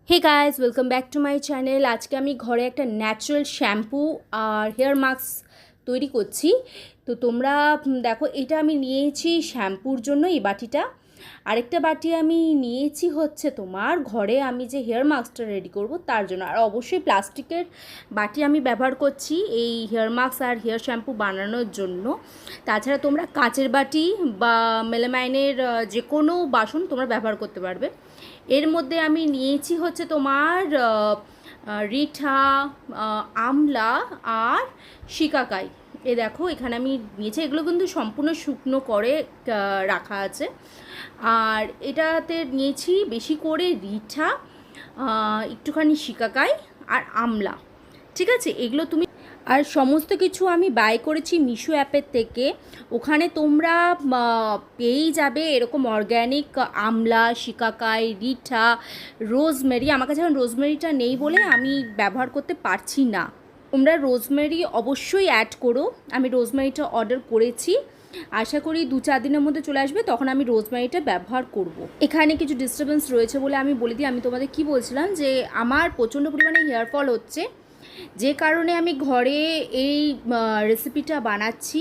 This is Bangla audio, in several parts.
Hey guys welcome back to my channel. আজকে আমি ঘরে একটা ন্যাচারাল শ্যাম্পু আর হেয়ার মাস্ক তৈরি করছি। তো তোমরা দেখো, এটা আমি নিয়েছি শ্যাম্পুর জন্য এই বাটিটা। আরেকটা বাটি আমি নিয়েছি হচ্ছে তোমার ঘরে আমি যে হেয়ার মাস্কটা রেডি করব তার জন্য। আর অবশ্যই প্লাস্টিকের বাটি আমি ব্যবহার করছি এই হেয়ার মাস্ক আর হেয়ার শ্যাম্পু বানানোর জন্য। তাছাড়া তোমরা কাচের বাটি বা মেলামাইনের যে কোনো বাসন তোমরা ব্যবহার করতে পারবে। এর মধ্যে আমি নিয়েছি হচ্ছে তোমার রিঠা, আমলা আর শিকাকাই। এ দেখো এখানে আমি নিয়েছি, এগুলো কিন্তু সম্পূর্ণ শুকনো করে রাখা আছে। আর এটাতে নিয়েছি বেশি করে রিঠা, একটুখানি শিকাকাই আর আমলা। ঠিক আছে, এগুলো তুমি আর সমস্ত কিছু আমি বাই করেছি মিশো অ্যাপের থেকে। ওখানে তোমরা পেয়েই যাবে এরকম অর্গ্যানিক আমলা, শিকাকাই, রিঠা, রোজমেরি। আমার কাছে এখন রোজমেরিটা নেই বলে আমি ব্যবহার করতে পারছি না। তোমরা রোজমেরি অবশ্যই অ্যাড করো। আমি রোজমেরিটা অর্ডার করেছি, আশা করি 2-4 দিনের মধ্যে চলে আসবে, তখন আমি রোজমেরিটা ব্যবহার করব। এখানে কিছু ডিস্টারবেন্স রয়েছে বলে আমি বলে দিই। আমি তোমাদের কি বলছিলাম যে আমার প্রচণ্ড পরিমাণে হেয়ার ফল হচ্ছে, যে কারণে আমি ঘরে এই রেসিপিটা বানাচ্ছি।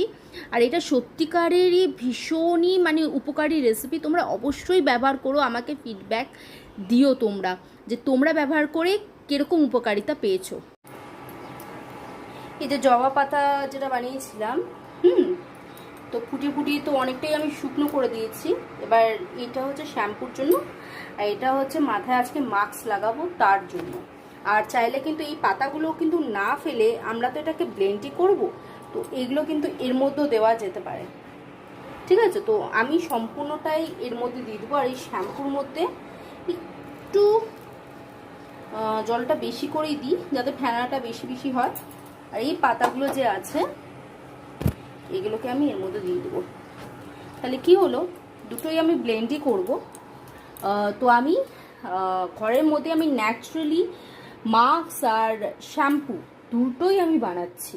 আর এটা সত্যিকারেরই ভীষণই উপকারী রেসিপি। তোমরা অবশ্যই ব্যবহার করো, আমাকে ফিডব্যাক দিও তোমরা যে তোমরা ব্যবহার করে কীরকম উপকারিতা পেয়েছো। এই যে জবা পাতা যেটা বানিয়েছিলাম, তো ফুটিয়ে তো অনেকটাই আমি শুকনো করে দিয়েছি। এবার এটা হচ্ছে শ্যাম্পুর জন্য, আর এটা হচ্ছে মাথায় আজকে মাস্ক লাগাবো তার জন্য। আর চাইলে কিন্তু এই পাতাগুলো কিন্তু না ফেলে আমরা তো এটাকে ব্লেন্ডই করব, তো এগুলো কিন্তু এর মধ্যেও দেওয়া যেতে পারে। ঠিক আছে, তো আমি সম্পূর্ণটাই এর মধ্যে দিয়ে দেবো। আর এই শ্যাম্পুর মধ্যে একটু জলটা বেশি করেই দিই যাতে ফেনাটা বেশি বেশি হয়। আর এই পাতাগুলো যে আছে এগুলোকে আমি এর মধ্যে দিয়ে দেবো। তাহলে কি হলো, দুটোই আমি ব্লেন্ডই করব। তো আমি ঘরের মধ্যে আমি ন্যাচারালি মাস্ক আর শ্যাম্পু দুটোই আমি বানাচ্ছি।